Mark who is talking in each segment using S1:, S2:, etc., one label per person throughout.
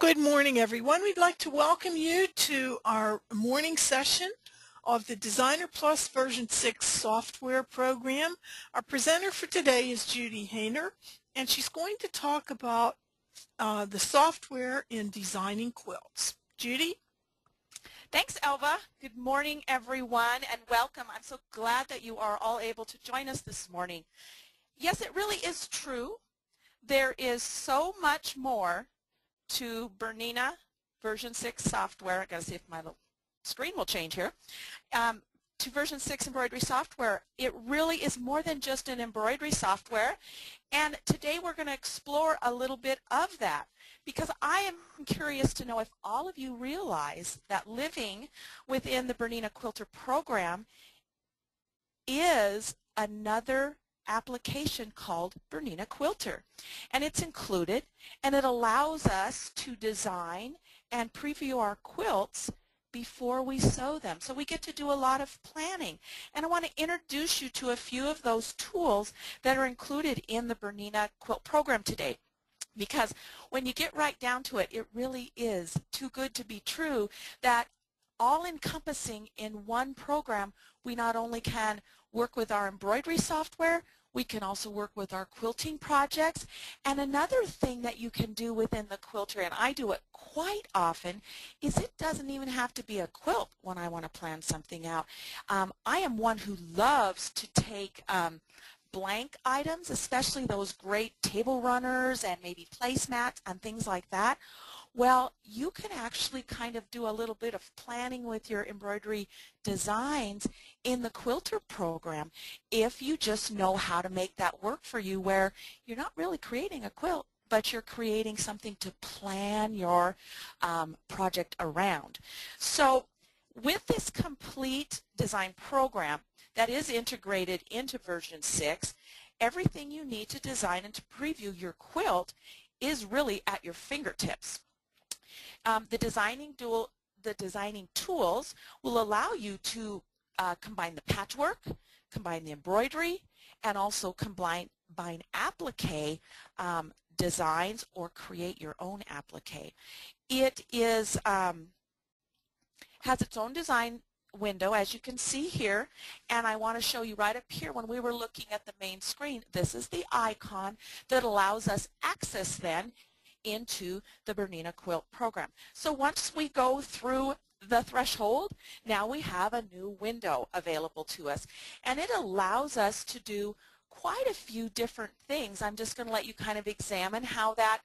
S1: Good morning, everyone. We'd like to welcome you to our morning session of the Designer Plus version 6 software program. Our presenter for today is Judy Hayner, and she's going to talk about the software in designing quilts. Judy?
S2: Thanks, Elva. Good morning, everyone, and welcome. I'm so glad that you are all able to join us this morning. Yes, it really is true. There is so much more to Bernina version 6 software. I gotta see if my little screen will change here. To version 6 embroidery software, it really is more than just an embroidery software, and today we're going to explore a little bit of that because I am curious to know if all of you realize that living within the Bernina Quilter program is another application called Bernina Quilter, and it's included, and it allows us to design and preview our quilts before we sew them. So we get to do a lot of planning, and I want to introduce you to a few of those tools that are included in the Bernina Quilt program today. Because when you get right down to it, it really is too good to be true that all-encompassing in one program, we not only can work with our embroidery software, we can also work with our quilting projects. And another thing that you can do within the quilter, and I do it quite often, is it doesn't even have to be a quilt when I want to plan something out. I am one who loves to take blank items, especially those great table runners and maybe placemats and things like that. Well, you can actually kind of do a little bit of planning with your embroidery designs in the quilter program if you just know how to make that work for you, where you're not really creating a quilt, but you're creating something to plan your project around. So with this complete design program that is integrated into version 6, everything you need to design and to preview your quilt is really at your fingertips. The designing tools will allow you to combine the patchwork, combine the embroidery, and also combine applique designs or create your own applique. It is has its own design window, as you can see here, and I want to show you right up here when we were looking at the main screen. This is the icon that allows us access then into the Bernina Quilt program. So once we go through the threshold, now we have a new window available to us, and it allows us to do quite a few different things. I'm just going to let you kind of examine how that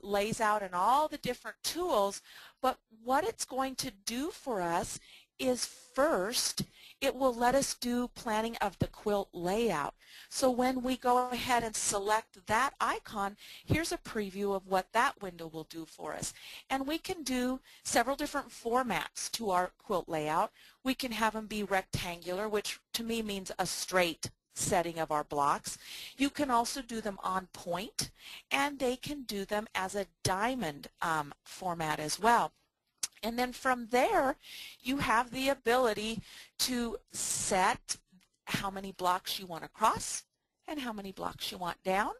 S2: lays out and all the different tools, but what it's going to do for us is first, it will let us do planning of the quilt layout. So when we go ahead and select that icon, here's a preview of what that window will do for us. And we can do several different formats to our quilt layout. We can have them be rectangular, which to me means a straight setting of our blocks. You can also do them on point, and they can do them as a diamond format as well. And then from there, you have the ability to set how many blocks you want across and how many blocks you want down.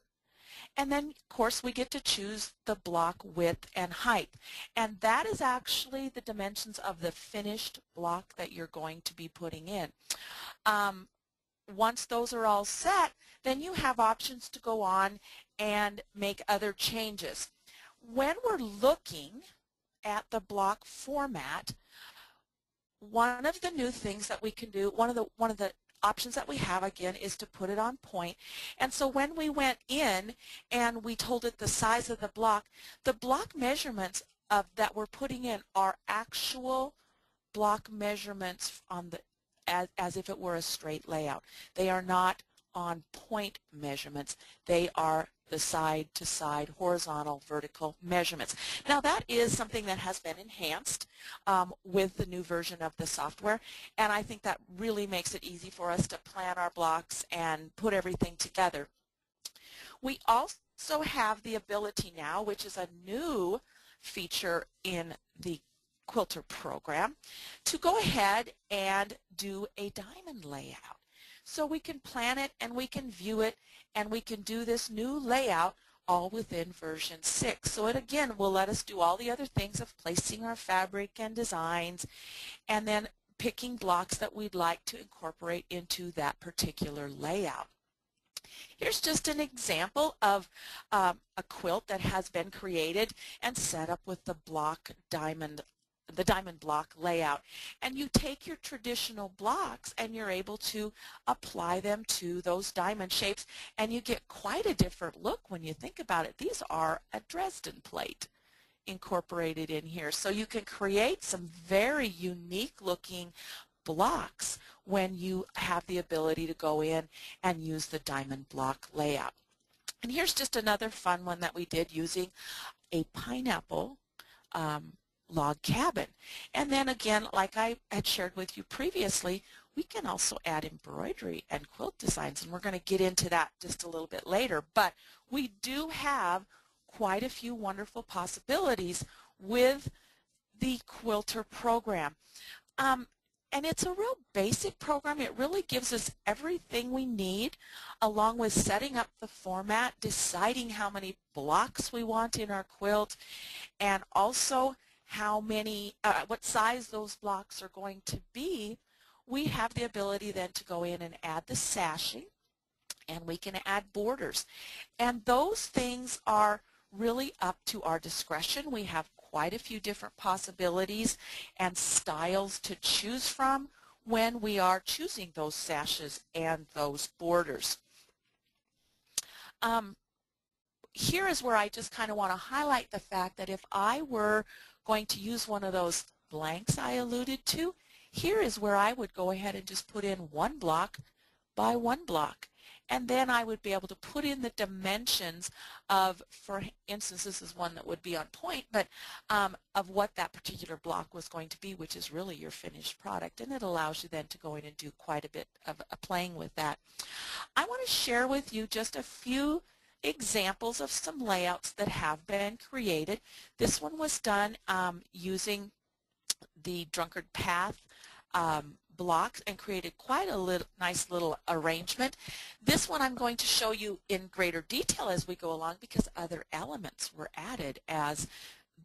S2: And then, of course, we get to choose the block width and height. And that is actually the dimensions of the finished block that you're going to be putting in. Once those are all set, then you have options to go on and make other changes. When we're looking at the block format, one of the new things that we can do, one of the options that we have again is to put it on point. And so when we went in and we told it the size of the block measurements that we're putting in are actual block measurements on the as if it were a straight layout. They are not on point measurements. They are the side-to-side, horizontal, vertical measurements. Now that is something that has been enhanced with the new version of the software, and I think that really makes it easy for us to plan our blocks and put everything together. We also have the ability now, which is a new feature in the Quilter program, to go ahead and do a diamond layout. So we can plan it and we can view it and we can do this new layout all within version 6. So it again will let us do all the other things of placing our fabric and designs and then picking blocks that we'd like to incorporate into that particular layout. Here's just an example of a quilt that has been created and set up with the diamond block layout. And you take your traditional blocks and you're able to apply them to those diamond shapes, and you get quite a different look when you think about it. These are a Dresden plate incorporated in here. So you can create some very unique looking blocks when you have the ability to go in and use the diamond block layout. And here's just another fun one that we did using a pineapple log cabin. And then again, like I had shared with you previously, we can also add embroidery and quilt designs, and we're going to get into that just a little bit later. But we do have quite a few wonderful possibilities with the Quilter program. And it's a real basic program. It really gives us everything we need, along with setting up the format, deciding how many blocks we want in our quilt, and also how many, what size those blocks are going to be. We have the ability then to go in and add the sashing, and we can add borders. And those things are really up to our discretion. We have quite a few different possibilities and styles to choose from when we are choosing those sashes and those borders. Here is where I just kind of want to highlight the fact that if I were going to use one of those blanks I alluded to, here is where I would go ahead and just put in one block by one block. And then I would be able to put in the dimensions of, for instance, this is one that would be on point, but of what that particular block was going to be, which is really your finished product. And it allows you then to go in and do quite a bit of playing with that. I want to share with you just a few examples of some layouts that have been created. This one was done using the Drunkard Path blocks and created quite a nice little arrangement. This one I'm going to show you in greater detail as we go along because other elements were added as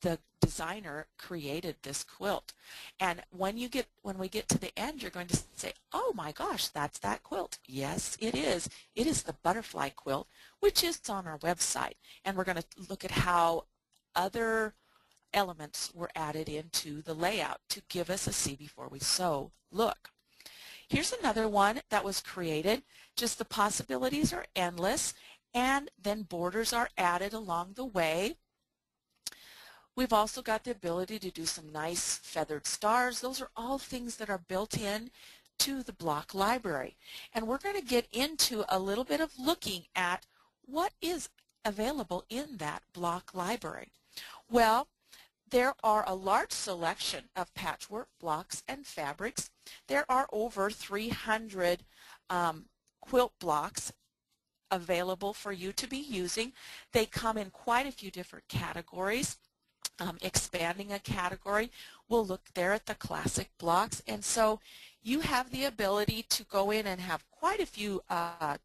S2: the designer created this quilt. And when we get to the end, you're going to say, oh my gosh, that's that quilt. Yes, it is. It is the butterfly quilt, which is on our website. And we're going to look at how other elements were added into the layout to give us a see before we sew look. Here's another one that was created. Just the possibilities are endless, and then borders are added along the way. We've also got the ability to do some nice feathered stars. Those are all things that are built in to the block library. And we're going to get into a little bit of looking at what is available in that block library. Well, there are a large selection of patchwork blocks and fabrics. There are over 300 quilt blocks available for you to be using. They come in quite a few different categories. Expanding a category, we'll look there at the classic blocks, and so you have the ability to go in and have quite a few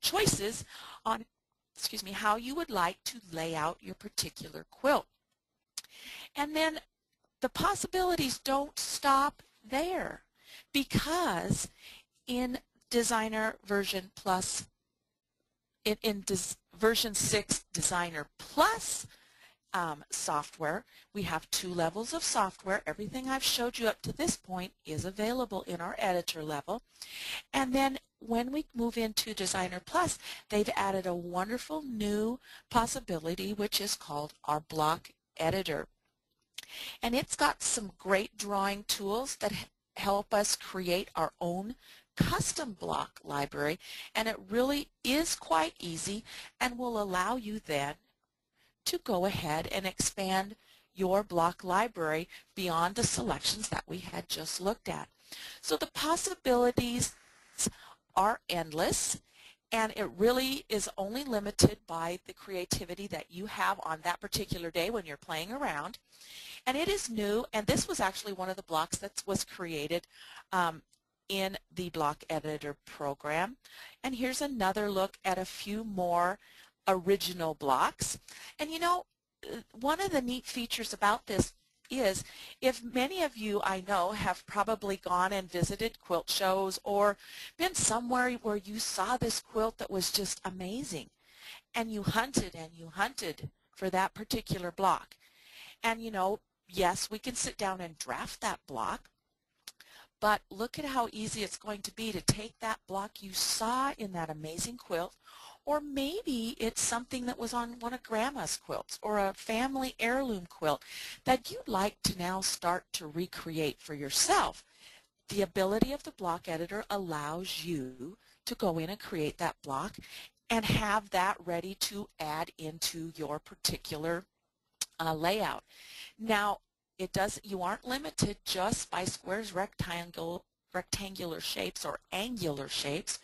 S2: choices on how you would like to lay out your particular quilt. And then the possibilities don't stop there, because in Designer Version Plus, version 6 Designer Plus software, we have 2 levels of software. Everything I've showed you up to this point is available in our editor level. And then when we move into Designer Plus, they've added a wonderful new possibility, which is called our block editor. And it's got some great drawing tools that help us create our own custom block library, and it really is quite easy and will allow you then to go ahead and expand your block library beyond the selections that we had just looked at. So the possibilities are endless, and it really is only limited by the creativity that you have on that particular day when you're playing around. And it is new, and this was actually one of the blocks that was created in the block editor program. And here's another look at a few more original blocks. And you know, one of the neat features about this is, if many of you I know have probably gone and visited quilt shows or been somewhere where you saw this quilt that was just amazing, and you hunted for that particular block. And you know, yes, we can sit down and draft that block, but look at how easy it's going to be to take that block you saw in that amazing quilt, or maybe it's something that was on one of Grandma's quilts or a family heirloom quilt that you'd like to now start to recreate for yourself. The ability of the block editor allows you to go in and create that block and have that ready to add into your particular layout. Now, you aren't limited just by squares, rectangular shapes, or angular shapes.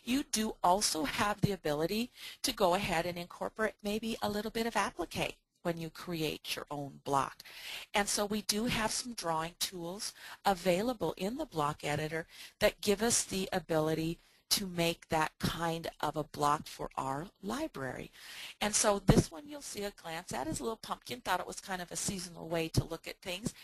S2: You do also have the ability to go ahead and incorporate maybe a little bit of applique when you create your own block. And so we do have some drawing tools available in the block editor that give us the ability to make that kind of a block for our library. And so this one you'll see a glance at is a little pumpkin. Thought it was kind of a seasonal way to look at things.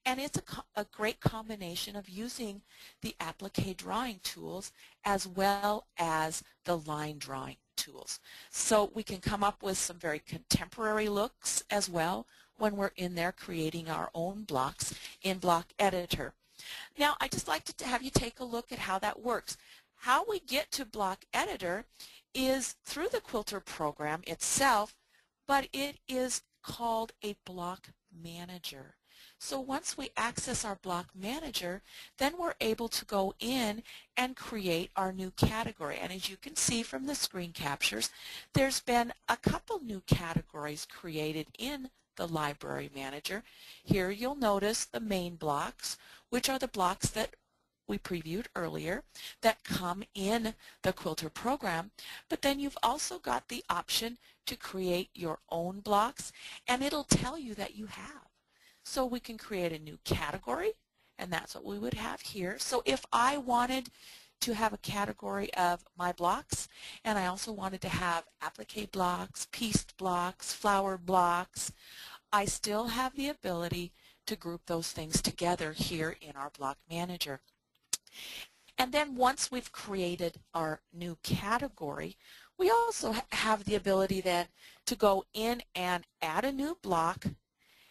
S2: And it's a great combination of using the applique drawing tools as well as the line drawing tools. So we can come up with some very contemporary looks as well when we're in there creating our own blocks in Block Editor. Now, I'd just like to have you take a look at how that works. How we get to Block Editor is through the Quilter program itself, but it is called a Block Manager. So once we access our Block Manager, then we're able to go in and create our new category. And as you can see from the screen captures, there's been a couple new categories created in the Library Manager. Here you'll notice the main blocks, which are the blocks that we previewed earlier that come in the Quilter program, but then you've also got the option to create your own blocks, and it'll tell you that you have. So we can create a new category, and that's what we would have here. So if I wanted to have a category of my blocks, and I also wanted to have applique blocks, pieced blocks, flower blocks, I still have the ability to group those things together here in our Block Manager. And then once we've created our new category, we also have the ability then to go in and add a new block,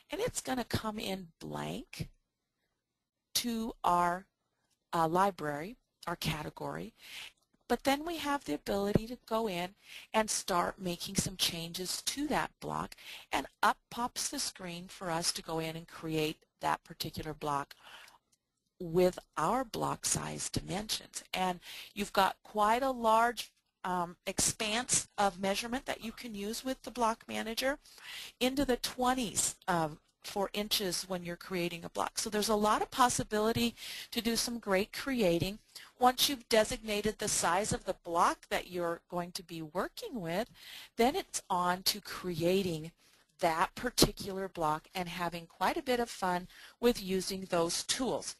S2: and it's going to come in blank to our library, our category. But then we have the ability to go in and start making some changes to that block, and up pops the screen for us to go in and create that particular block with our block size dimensions. And you've got quite a large expanse of measurement that you can use with the Block Manager, into the 20s for inches when you're creating a block. So there's a lot of possibility to do some great creating. Once you've designated the size of the block that you're going to be working with, then it's on to creating that particular block and having quite a bit of fun with using those tools.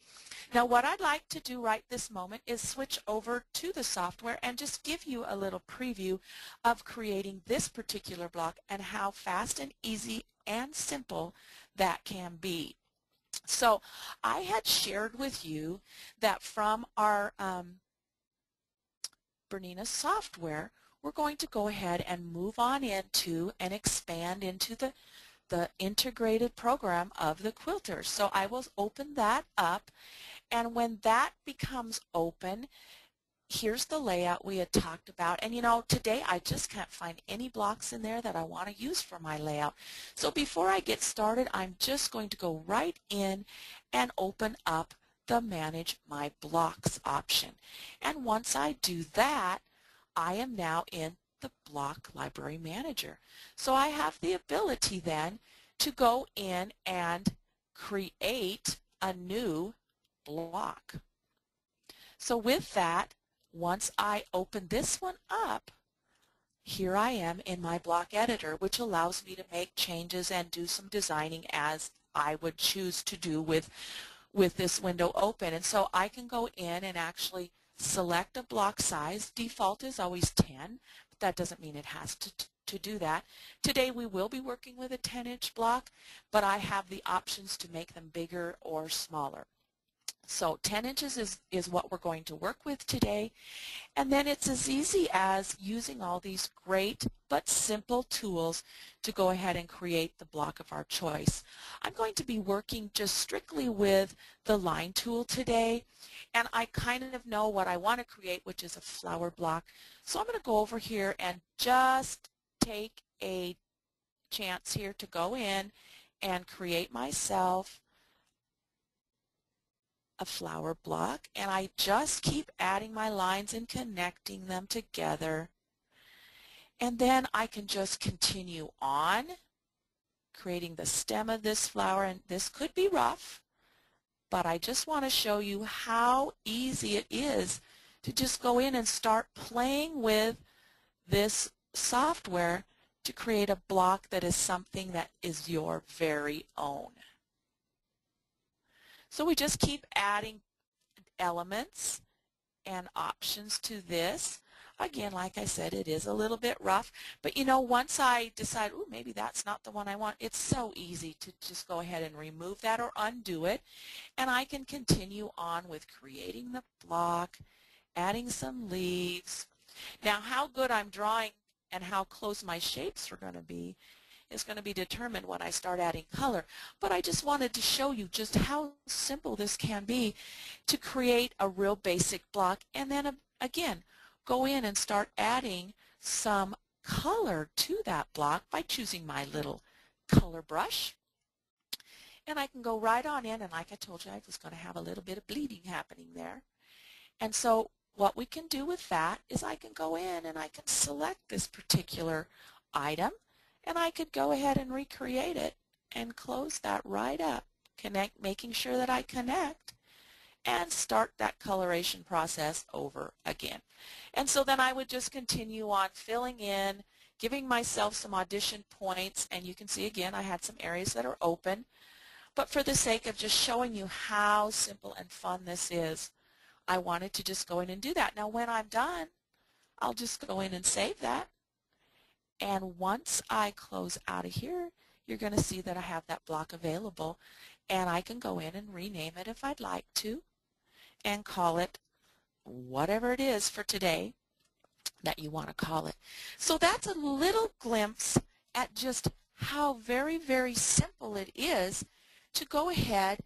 S2: Now, what I'd like to do right this moment is switch over to the software and just give you a little preview of creating this particular block and how fast and easy and simple that can be. So I had shared with you that from our Bernina software, we're going to go ahead and move on into and expand into the integrated program of the Quilter. So I will open that up, and when that becomes open, here's the layout we had talked about. And you know, today I just can't find any blocks in there that I want to use for my layout. So before I get started, I'm just going to go right in and open up the Manage My Blocks option. And once I do that, I am now in the Block Library Manager. So I have the ability then to go in and create a new block. So with that, once I open this one up, here I am in my block editor, which allows me to make changes and do some designing as I would choose to do with this window open. And so I can go in and actually select a block size. Default is always 10, but that doesn't mean it has to do that. Today we will be working with a 10-inch block, but I have the options to make them bigger or smaller. So 10 inches is what we're going to work with today. And then it's as easy as using all these great but simple tools to go ahead and create the block of our choice. I'm going to be working just strictly with the line tool today, and I kind of know what I want to create, which is a flower block. So I'm going to go over here and just take a chance here to go in and create myself a flower block, and I just keep adding my lines and connecting them together, and then I can just continue on creating the stem of this flower. And this could be rough, but I just want to show you how easy it is to just go in and start playing with this software to create a block that is something that is your very own. So we just keep adding elements and options to this. Again, like I said, it is a little bit rough, but you know, once I decide, oh, maybe that's not the one I want, it's so easy to just go ahead and remove that or undo it, and I can continue on with creating the block, adding some leaves. Now, how good I'm drawing and how close my shapes are going to be is going to be determined when I start adding color. But I just wanted to show you just how simple this can be to create a real basic block, and then again go in and start adding some color to that block by choosing my little color brush. And I can go right on in, and like I told you, I was going to have a little bit of bleeding happening there. And so what we can do with that is I can go in and I can select this particular item, and I could go ahead and recreate it and close that right up, making sure that I connect, and start that coloration process over again. And so then I would just continue on filling in, giving myself some audition points, and you can see again I had some areas that are open, but for the sake of just showing you how simple and fun this is, I wanted to just go in and do that. Now when I'm done, I'll just go in and save that. And once I close out of here, you're going to see that I have that block available, and I can go in and rename it if I'd like to and call it whatever it is for today that you want to call it. So that's a little glimpse at just how very, very simple it is to go ahead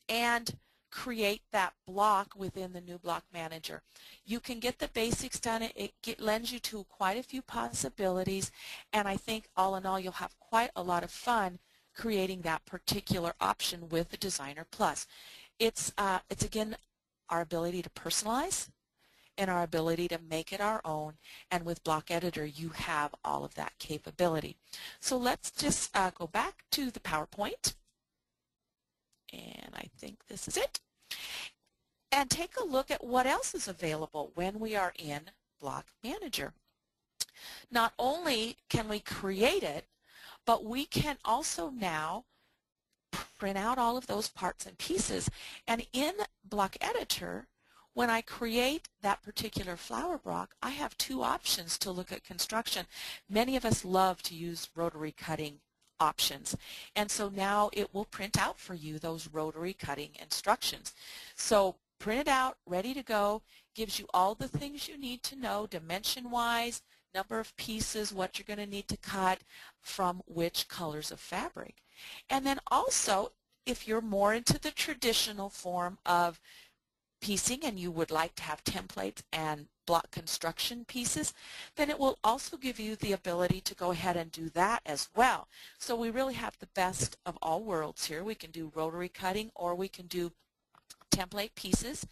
S2: and create that block within the new block manager. You can get the basics done. It lends you to quite a few possibilities, and I think all in all you'll have quite a lot of fun creating that particular option with the Designer Plus. It's again our ability to personalize and our ability to make it our own, and with Block Editor you have all of that capability. So let's just go back to the PowerPoint, and I think this is it, and take a look at what else is available when we are in Block Manager. Not only can we create it, but we can also now print out all of those parts and pieces. And in Block Editor, when I create that particular flower block, I have two options to look at construction. Many of us love to use rotary cutting options, and so now it will print out for you those rotary cutting instructions. So print it out, ready to go, gives you all the things you need to know dimension-wise, number of pieces, what you're going to need to cut from which colors of fabric. And then also, if you're more into the traditional form of piecing and you would like to have templates and block construction pieces, then it will also give you the ability to go ahead and do that as well. So we really have the best of all worlds here. We can do rotary cutting, or we can do template pieces.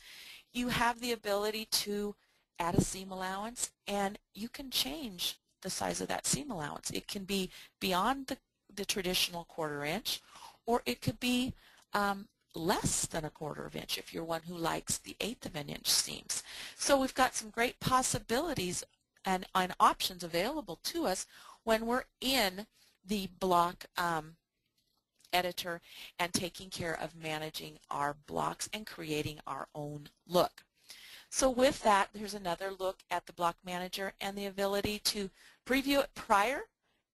S2: You have the ability to add a seam allowance, and you can change the size of that seam allowance. It can be beyond the traditional 1/4 inch, or it could be less than a 1/4 inch if you're one who likes the 1/8 of an inch seams. So we've got some great possibilities and options available to us when we're in the block editor and taking care of managing our blocks and creating our own look. So with that, there's another look at the block manager and the ability to preview it prior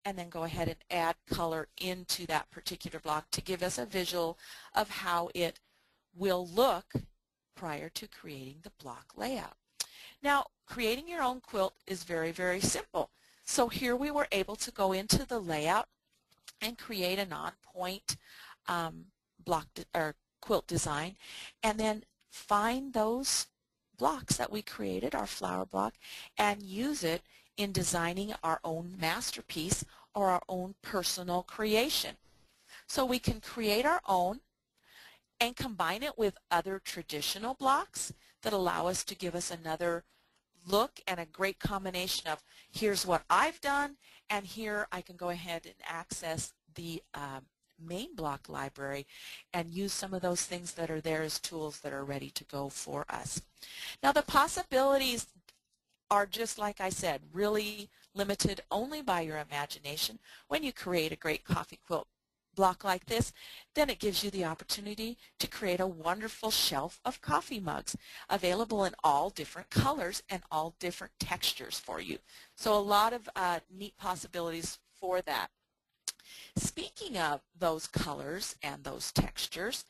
S2: and then go ahead and add color into that particular block to give us a visual of how it will look prior to creating the block layout. Now, creating your own quilt is very, very simple. So here we were able to go into the layout and create a non-point or quilt design, and then find those blocks that we created, our flower block, and use it in designing our own masterpiece or our own personal creation. So we can create our own and combine it with other traditional blocks that allow us to give us another look and a great combination of here's what I've done, and here I can go ahead and access the main block library and use some of those things that are there as tools that are ready to go for us. Now the possibilities are, just like I said, really limited only by your imagination. When you create a great coffee quilt block like this, then it gives you the opportunity to create a wonderful shelf of coffee mugs available in all different colors and all different textures for you. So a lot of neat possibilities for that. Speaking of those colors and those textures,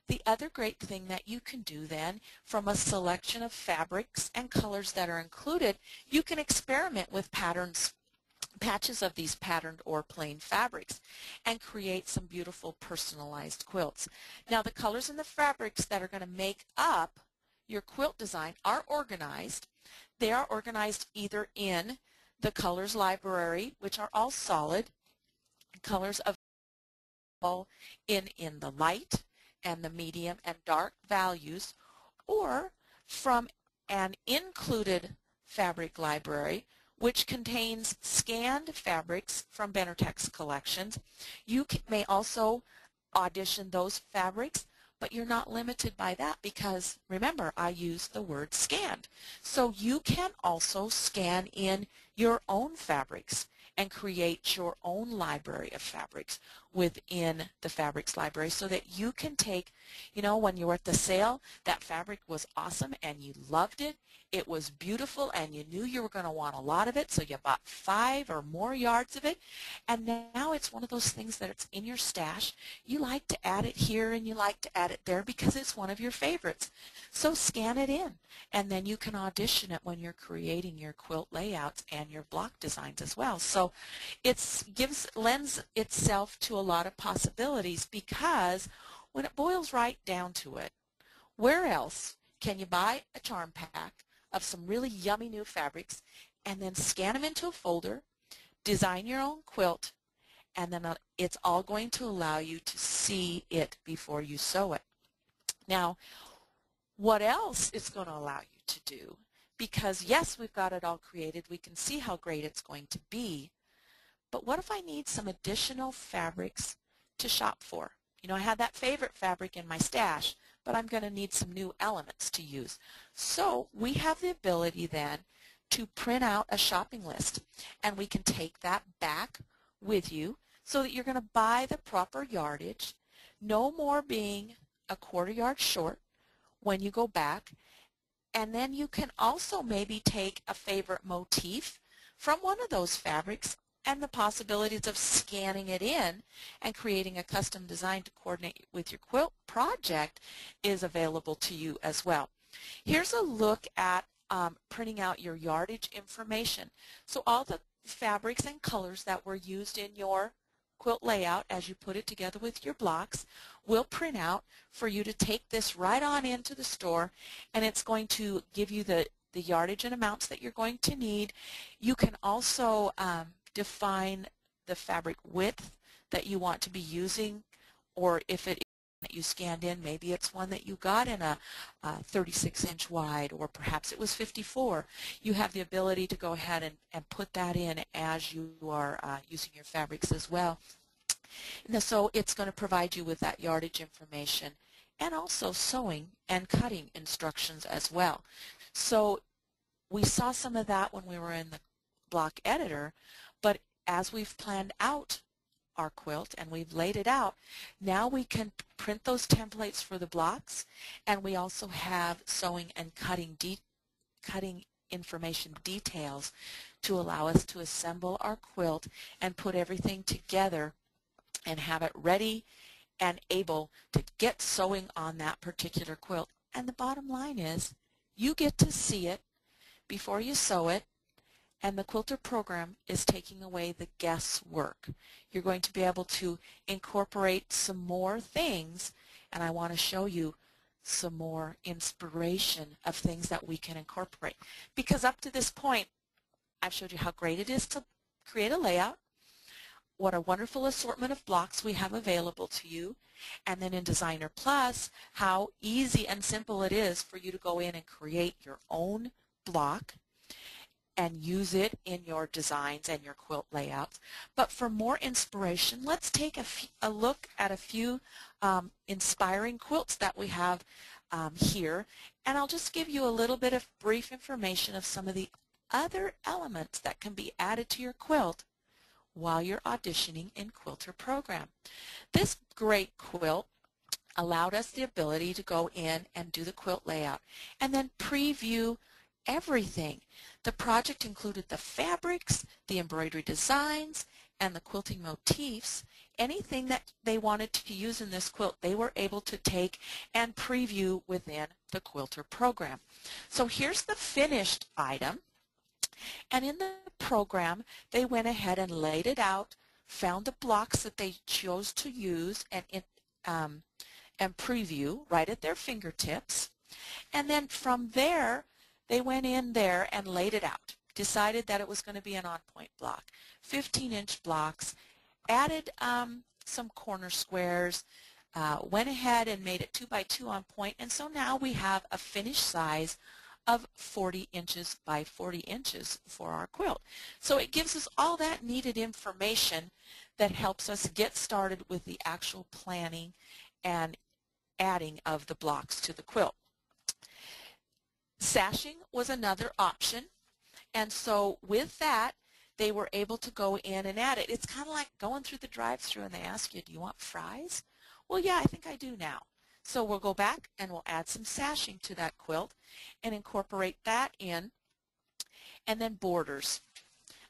S2: the other great thing that you can do then, from a selection of fabrics and colors that are included, you can experiment with patches of these patterned or plain fabrics and create some beautiful personalized quilts. Now the colors and the fabrics that are going to make up your quilt design are organized. They are organized either in the colors library, which are all solid colors available in the light and the medium and dark values, or from an included fabric library which contains scanned fabrics from Benetex's collections. You may also audition those fabrics, but you're not limited by that because, remember, I use the word scanned. So you can also scan in your own fabrics and create your own library of fabrics within the fabrics library so that you can take, when you were at the sale, that fabric was awesome and you loved it. It was beautiful and you knew you were going to want a lot of it, so you bought 5 or more yards of it, and now it's one of those things that it's in your stash. You like to add it here and you like to add it there because it's one of your favorites. So scan it in, and then you can audition it when you're creating your quilt layouts and your block designs as well. So it lends itself to a lot of possibilities, because when it boils right down to it, where else can you buy a charm pack of some really yummy new fabrics and then scan them into a folder, design your own quilt, and then it's all going to allow you to see it before you sew it. Now, what else it's going to allow you to do, because yes, we've got it all created, we can see how great it's going to be, but what if I need some additional fabrics to shop for? I had that favorite fabric in my stash, but I'm going to need some new elements to use. So we have the ability then to print out a shopping list, and we can take that back with you so that you're going to buy the proper yardage, no more being a 1/4 yard short when you go back. And then you can also maybe take a favorite motif from one of those fabrics, and the possibilities of scanning it in and creating a custom design to coordinate with your quilt project is available to you as well. Here's a look at printing out your yardage information. So all the fabrics and colors that were used in your quilt layout as you put it together with your blocks will print out for you to take this right on into the store, and it's going to give you the yardage and amounts that you're going to need. You can also define the fabric width that you want to be using, or if it is that you scanned in, maybe it's one that you got in a 36-inch wide, or perhaps it was 54. You have the ability to go ahead and put that in as you are using your fabrics as well. And so it's going to provide you with that yardage information and also sewing and cutting instructions as well. So we saw some of that when we were in the block editor, but as we've planned out our quilt and we've laid it out, now we can print those templates for the blocks, and we also have sewing and cutting cutting information details to allow us to assemble our quilt and put everything together and have it ready and able to get sewing on that particular quilt. And the bottom line is you get to see it before you sew it, and the Quilter program is taking away the guesswork. You're going to be able to incorporate some more things, and I want to show you some more inspiration of things that we can incorporate. Because up to this point, I've showed you how great it is to create a layout, what a wonderful assortment of blocks we have available to you, and then in Designer Plus, how easy and simple it is for you to go in and create your own block and use it in your designs and your quilt layouts. But for more inspiration, let's take a look at a few inspiring quilts that we have here, and I'll just give you a little bit of brief information of some of the other elements that can be added to your quilt while you're auditioning in Quilter program. This great quilt allowed us the ability to go in and do the quilt layout and then preview everything. The project included the fabrics, the embroidery designs, and the quilting motifs. Anything that they wanted to use in this quilt, they were able to take and preview within the Quilter program. So here's the finished item. And in the program, they went ahead and laid it out, found the blocks that they chose to use and preview right at their fingertips. And then from there, they went in there and laid it out, decided that it was going to be an on-point block, 15-inch blocks, added some corner squares, went ahead and made it 2 by 2 on point, and so now we have a finished size of 40 inches by 40 inches for our quilt. So it gives us all that needed information that helps us get started with the actual planning and adding of the blocks to the quilt. Sashing was another option, and so with that they were able to go in and add it. It's kind of like going through the drive-thru and they ask you, do you want fries? Well, yeah, I think I do now. So we'll go back and we'll add some sashing to that quilt and incorporate that in. And then borders.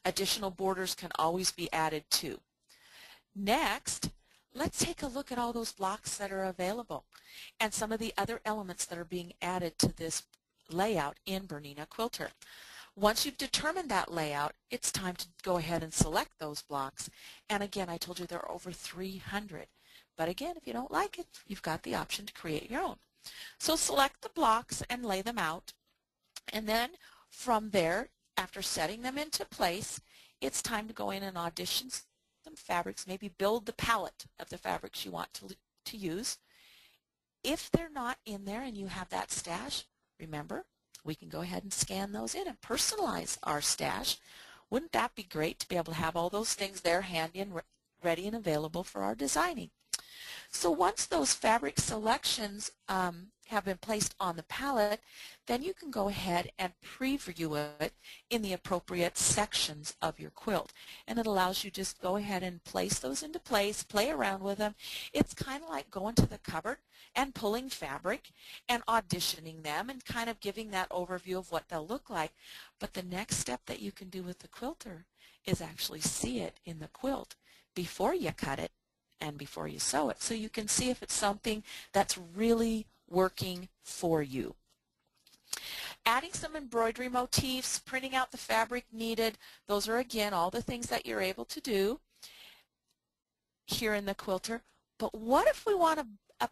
S2: Additional borders can always be added too. Next, let's take a look at all those blocks that are available and some of the other elements that are being added to this layout in Bernina Quilter. Once you've determined that layout, it's time to go ahead and select those blocks. And again, I told you there are over 300. But again, if you don't like it, you've got the option to create your own. So select the blocks and lay them out. And then from there, after setting them into place, it's time to go in and audition some fabrics, maybe build the palette of the fabrics you want to use. If they're not in there and you have that stash, remember, we can go ahead and scan those in and personalize our stash. Wouldn't that be great to be able to have all those things there handy and ready and available for our designing? So once those fabric selections have been placed on the palette, then you can go ahead and preview it in the appropriate sections of your quilt. And it allows you just go ahead and place those into place, play around with them. It's kind of like going to the cupboard and pulling fabric and auditioning them and kind of giving that overview of what they'll look like. But the next step that you can do with the quilter is actually see it in the quilt before you cut it and before you sew it, so you can see if it's something that's really working for you. Adding some embroidery motifs, printing out the fabric needed, those are again all the things that you're able to do here in the quilter. But what if we want to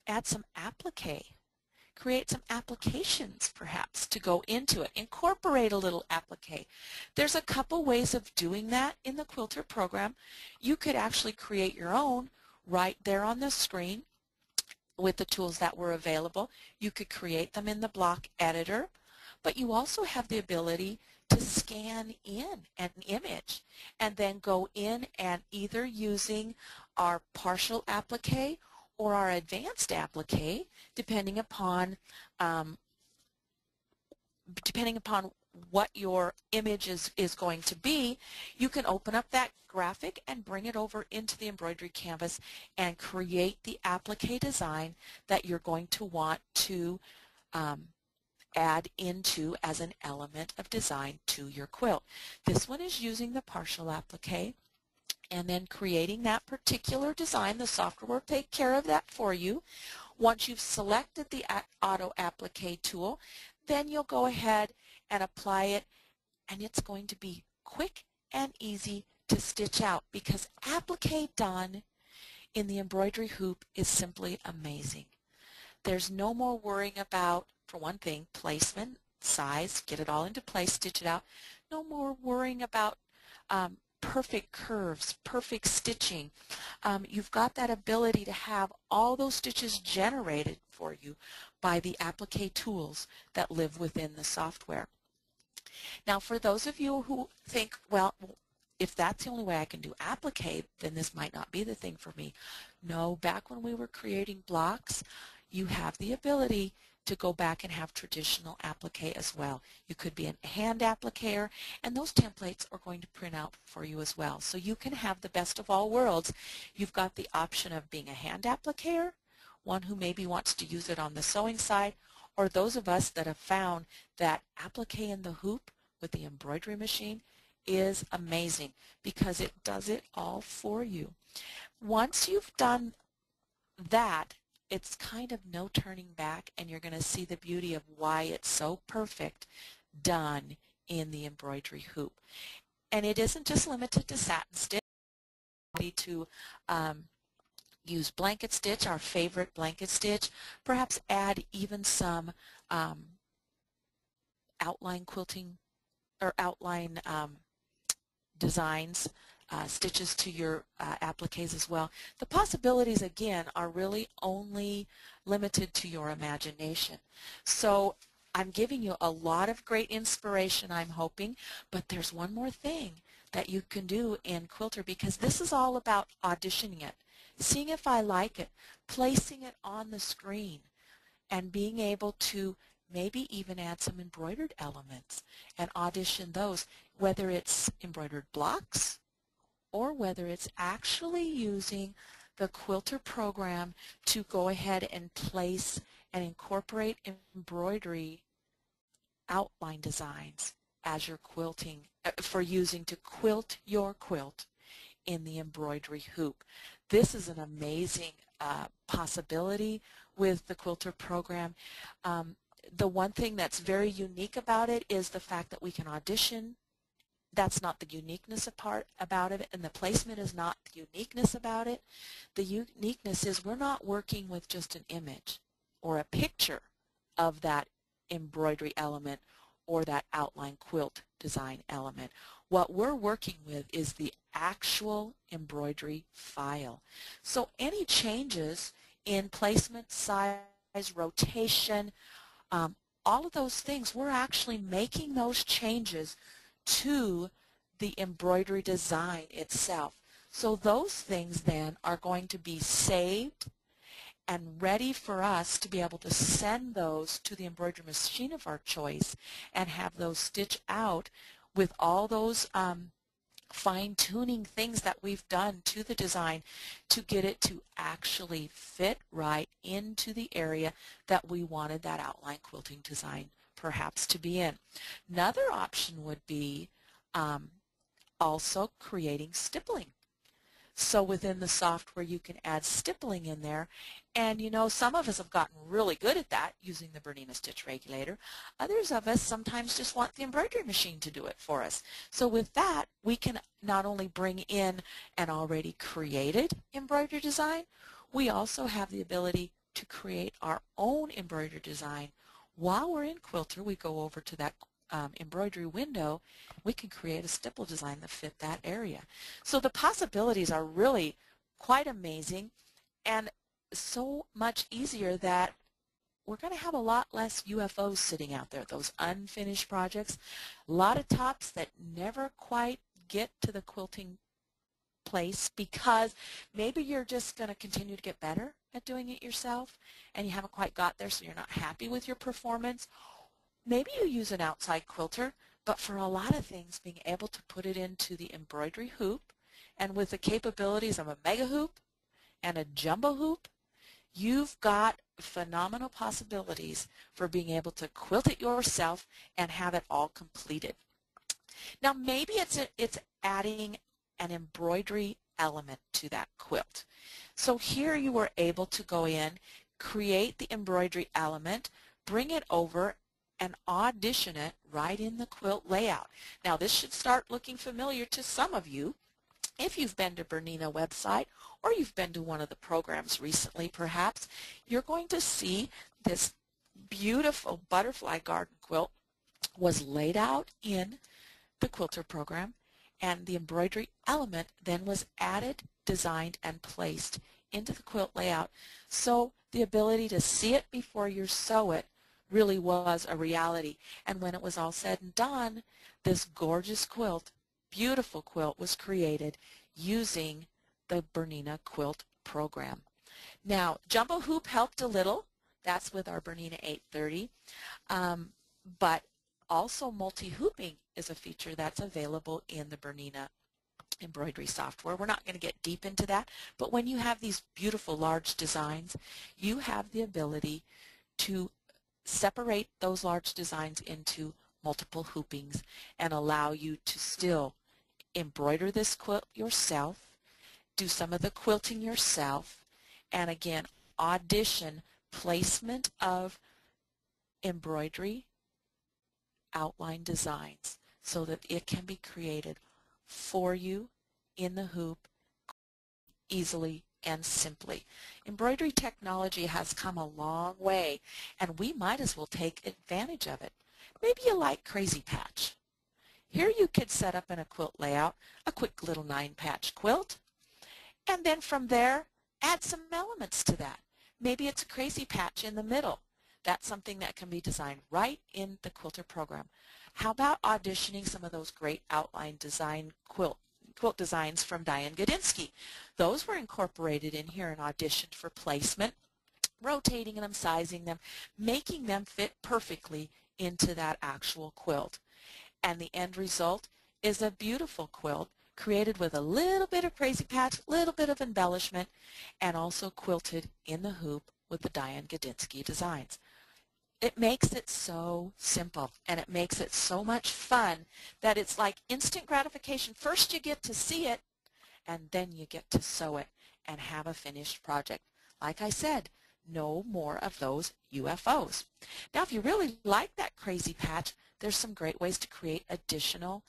S2: add some applique? Create some applications perhaps to go into it. Incorporate a little applique. There's a couple ways of doing that in the Quilter program. You could actually create your own right there on the screen with the tools that were available. You could create them in the block editor, but you also have the ability to scan in an image and then go in and either using our partial applique or our advanced applique, depending upon what your image is going to be, you can open up that graphic and bring it over into the embroidery canvas and create the applique design that you're going to want to add into as an element of design to your quilt. This one is using the partial applique and then creating that particular design. The software will take care of that for you. Once you've selected the auto applique tool, then you'll go ahead and apply it, and it's going to be quick and easy to stitch out because applique done in the embroidery hoop is simply amazing. There's no more worrying about, for one thing, placement, size, get it all into place, stitch it out. No more worrying about perfect curves, perfect stitching. You've got that ability to have all those stitches generated for you by the applique tools that live within the software. Now for those of you who think, well, if that's the only way I can do applique, then this might not be the thing for me. No, back when we were creating blocks, you have the ability to go back and have traditional applique as well. You could be a hand appliquer, and those templates are going to print out for you as well. So you can have the best of all worlds. You've got the option of being a hand appliquer, one who maybe wants to use it on the sewing side, or those of us that have found that applique in the hoop with the embroidery machine is amazing because it does it all for you. Once you've done that, it's kind of no turning back, and you're going to see the beauty of why it's so perfect done in the embroidery hoop. And it isn't just limited to satin stitch. You need to use blanket stitch, our favorite blanket stitch, perhaps add even some outline quilting or outline designs, stitches to your appliques as well. The possibilities, again, are really only limited to your imagination. So I'm giving you a lot of great inspiration, I'm hoping, but there's one more thing that you can do in Quilter, because this is all about auditioning it, seeing if I like it, placing it on the screen, and being able to maybe even add some embroidered elements and audition those, whether it's embroidered blocks or whether it's actually using the Quilter program to go ahead and place and incorporate embroidery outline designs as you're quilting, for using to quilt your quilt in the embroidery hoop. This is an amazing possibility with the Quilter program. The one thing that's very unique about it is the fact that we can audition. That's not the uniqueness about it, and the placement is not the uniqueness about it. The uniqueness is we're not working with just an image or a picture of that embroidery element or that outline quilt design element. What we're working with is the actual embroidery file. So any changes in placement, size, rotation, all of those things, we're actually making those changes to the embroidery design itself. So those things then are going to be saved and ready for us to be able to send those to the embroidery machine of our choice and have those stitch out with all those fine-tuning things that we've done to the design to get it to actually fit right into the area that we wanted that outline quilting design perhaps to be in. Another option would be also creating stippling. So within the software you can add stippling in there, and you know, some of us have gotten really good at that using the Bernina Stitch Regulator. Others of us sometimes just want the embroidery machine to do it for us. So with that, we can not only bring in an already created embroidery design, we also have the ability to create our own embroidery design. While we're in Quilter, we go over to that embroidery window, we can create a stipple design that fit that area. So the possibilities are really quite amazing and so much easier that we're going to have a lot less UFOs sitting out there, those unfinished projects, a lot of tops that never quite get to the quilting place because maybe you're just going to continue to get better at doing it yourself and you haven't quite got there, so you're not happy with your performance. Maybe you use an outside quilter, but for a lot of things, being able to put it into the embroidery hoop, and with the capabilities of a mega hoop and a jumbo hoop, you've got phenomenal possibilities for being able to quilt it yourself and have it all completed. Now maybe it's adding an embroidery element to that quilt. So here you were able to go in, create the embroidery element, bring it over, and audition it right in the quilt layout. Now this should start looking familiar to some of you if you've been to Bernina website or you've been to one of the programs recently perhaps. You're going to see this beautiful butterfly garden quilt was laid out in the quilter program, and the embroidery element then was added, designed, and placed into the quilt layout. So the ability to see it before you sew it really was a reality. And when it was all said and done, this gorgeous quilt, beautiful quilt, was created using the Bernina quilt program. Now, Jumbo Hoop helped a little. That's with our Bernina 830. But also multi-hooping is a feature that's available in the Bernina embroidery software. We're not going to get deep into that, but when you have these beautiful large designs, you have the ability to separate those large designs into multiple hoopings and allow you to still embroider this quilt yourself, do some of the quilting yourself, and again, audition placement of embroidery outline designs so that it can be created for you in the hoop easily and simply. Embroidery technology has come a long way, and we might as well take advantage of it. Maybe you like Crazy Patch. Here you could set up in a quilt layout a quick little 9-patch quilt, and then from there add some elements to that. Maybe it's a crazy patch in the middle. That's something that can be designed right in the quilter program. How about auditioning some of those great outline design quilt designs from Diane Godinsky? Those were incorporated in here and auditioned for placement, rotating them, sizing them, making them fit perfectly into that actual quilt. And the end result is a beautiful quilt created with a little bit of crazy patch, a little bit of embellishment, and also quilted in the hoop with the Diane Godinsky designs. It makes it so simple, and it makes it so much fun that it's like instant gratification. First you get to see it, and then you get to sew it and have a finished project. Like I said, no more of those UFOs. Now if you really like that crazy patch, there's some great ways to create additional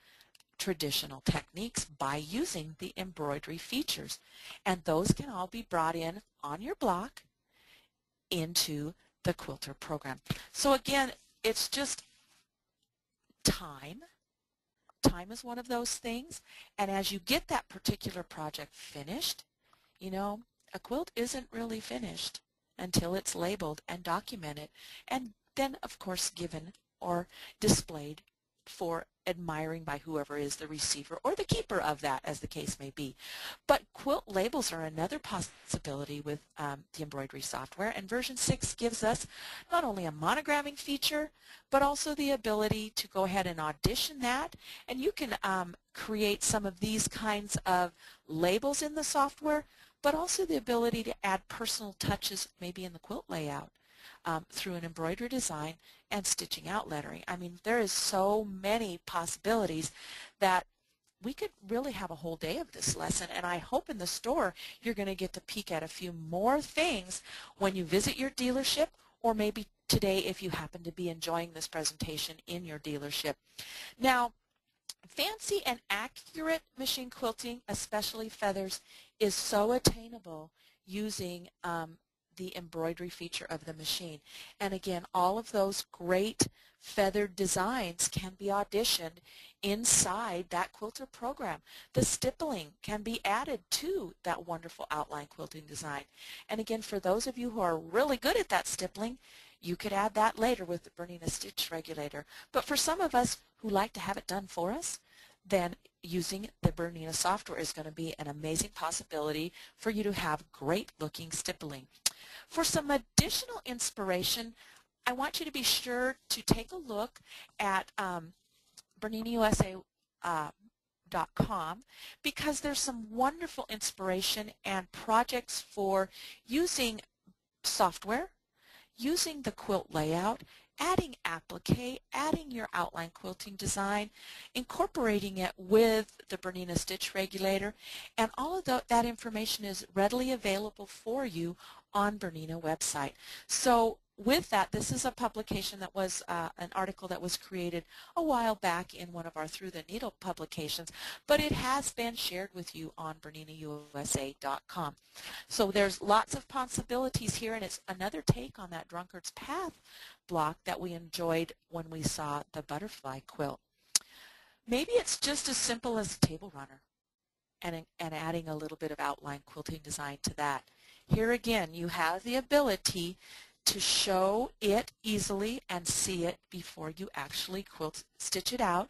S2: traditional techniques by using the embroidery features, and those can all be brought in on your block into the quilter program. So again, it's just time. Time is one of those things, and as you get that particular project finished, you know, a quilt isn't really finished until it's labeled and documented, and then of course given or displayed for admiring by whoever is the receiver or the keeper of that, as the case may be. But quilt labels are another possibility with the embroidery software, and version 6 gives us not only a monogramming feature, but also the ability to go ahead and audition that, and you can create some of these kinds of labels in the software, but also the ability to add personal touches maybe in the quilt layout. Through an embroidery design and stitching out lettering. I mean, there is so many possibilities that we could really have a whole day of this lesson, and I hope in the store you're going to get to peek at a few more things when you visit your dealership, or maybe today if you happen to be enjoying this presentation in your dealership. Now, fancy and accurate machine quilting, especially feathers, is so attainable using the embroidery feature of the machine. And again, all of those great feathered designs can be auditioned inside that quilter program. The stippling can be added to that wonderful outline quilting design. And again, for those of you who are really good at that stippling, you could add that later with the Bernina Stitch Regulator. But for some of us who like to have it done for us, then using the Bernina software is going to be an amazing possibility for you to have great looking stippling. For some additional inspiration, I want you to be sure to take a look at BerninaUSA.com, because there's some wonderful inspiration and projects for using software, using the quilt layout, adding applique, adding your outline quilting design, incorporating it with the Bernina Stitch Regulator, and all of that information is readily available for you on Bernina website. So with that, this is a publication that was an article that was created a while back in one of our Through the Needle publications, but it has been shared with you on BerninaUSA.com. So there's lots of possibilities here, and it's another take on that Drunkard's Path block that we enjoyed when we saw the butterfly quilt. Maybe it's just as simple as a table runner and adding a little bit of outline quilting design to that. Here again, you have the ability to show it easily and see it before you actually stitch it out,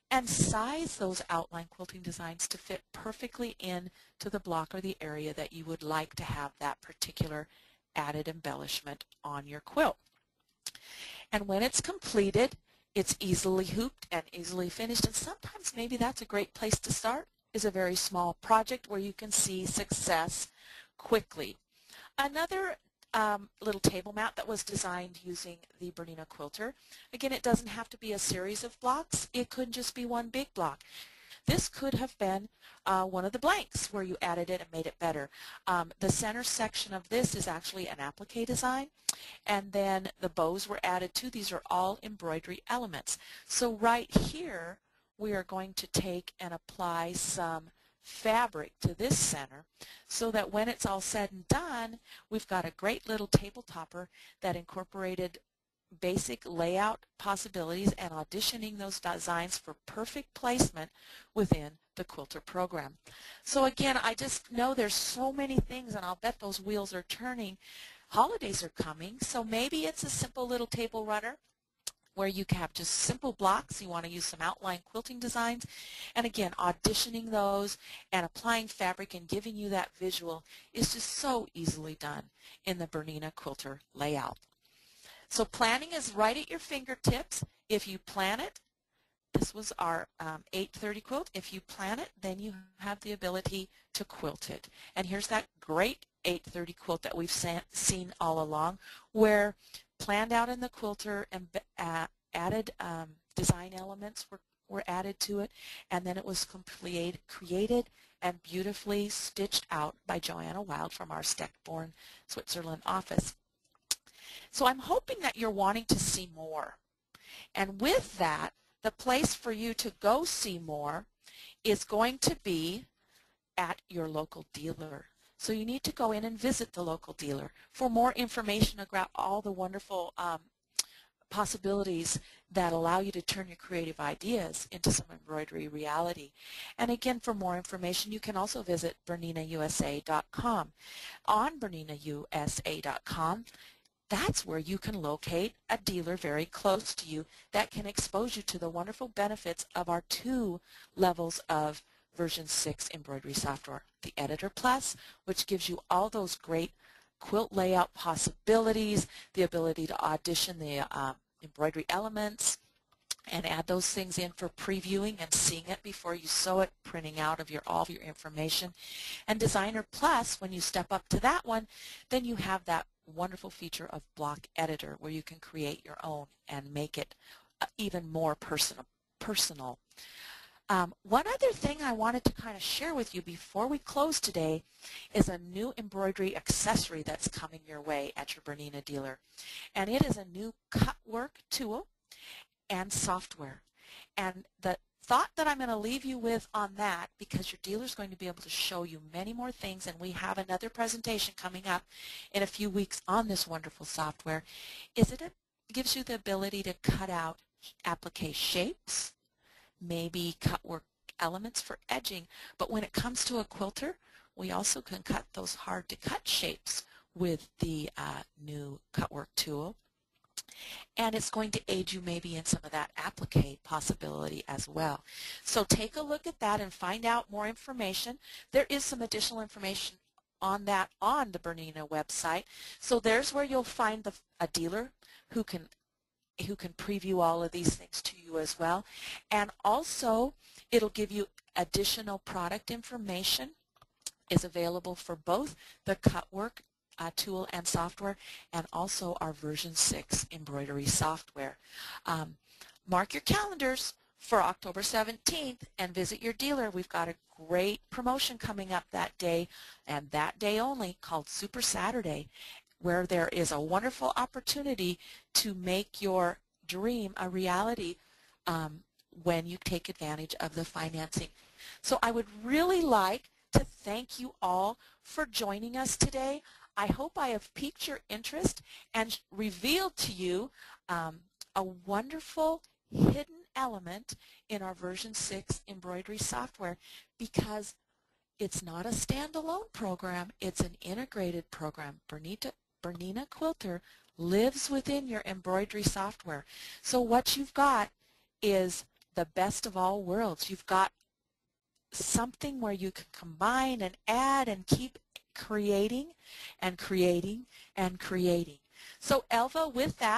S2: and size those outline quilting designs to fit perfectly into the block or the area that you would like to have that particular added embellishment on your quilt. And when it's completed, it's easily hooped and easily finished, and sometimes maybe that's a great place to start, is a very small project where you can see success quickly. Another little table mat that was designed using the Bernina Quilter. Again, it doesn't have to be a series of blocks. It could just be one big block. This could have been one of the blanks where you added it and made it better. The center section of this is actually an applique design, and then the bows were added too. These are all embroidery elements. So right here we are going to take and apply some fabric to this center so that when it's all said and done, we've got a great little table topper that incorporated basic layout possibilities and auditioning those designs for perfect placement within the Quilter program. So again, I just know there's so many things, and I'll bet those wheels are turning. Holidays are coming, so maybe it's a simple little table runner where you have just simple blocks. You want to use some outline quilting designs, and again, auditioning those and applying fabric and giving you that visual is just so easily done in the Bernina Quilter layout. So planning is right at your fingertips. If you plan it, this was our 830 quilt. If you plan it, then you have the ability to quilt it. And here's that great 830 quilt that we've seen all along, where planned out in the quilter and added design elements were added to it, and then it was created and beautifully stitched out by Joanna Wild from our Steckborn, Switzerland office. So I'm hoping that you're wanting to see more. And with that, the place for you to go see more is going to be at your local dealer. So you need to go in and visit the local dealer for more information about all the wonderful possibilities that allow you to turn your creative ideas into some embroidery reality. And again, for more information, you can also visit BerninaUSA.com. On BerninaUSA.com, that's where you can locate a dealer very close to you that can expose you to the wonderful benefits of our 2 levels of version 6 embroidery software. The Editor Plus, which gives you all those great quilt layout possibilities, the ability to audition the embroidery elements and add those things in for previewing and seeing it before you sew it, printing out of all of your information. And Designer Plus, when you step up to that one, then you have that wonderful feature of Block Editor where you can create your own and make it even more personal. One other thing I wanted to kind of share with you before we close today is a new embroidery accessory that's coming your way at your Bernina dealer. And it is a new cut work tool and software. And the thought that I'm going to leave you with on that, because your dealer is going to be able to show you many more things, and we have another presentation coming up in a few weeks on this wonderful software, is it gives you the ability to cut out applique shapes, maybe cut work elements for edging, but when it comes to a quilter, we also can cut those hard to cut shapes with the new cut work tool. And it's going to aid you maybe in some of that applique possibility as well. So take a look at that and find out more information. There is some additional information on that on the Bernina website. So there's where you'll find a dealer who can preview all of these things to you as well. And also it'll give you additional product information is available for both the cut work tool and software, and also our version 6 embroidery software. Mark your calendars for October 17th and visit your dealer. We've got a great promotion coming up that day, and that day only, called Super Saturday, where there is a wonderful opportunity to make your dream a reality when you take advantage of the financing. So I would really like to thank you all for joining us today. I hope I have piqued your interest and revealed to you a wonderful hidden element in our version 6 embroidery software, because it's not a standalone program, it's an integrated program. Bernina Quilter lives within your embroidery software. So what you've got is the best of all worlds. You've got something where you can combine and add and keep creating and creating and creating. So Elva, with that,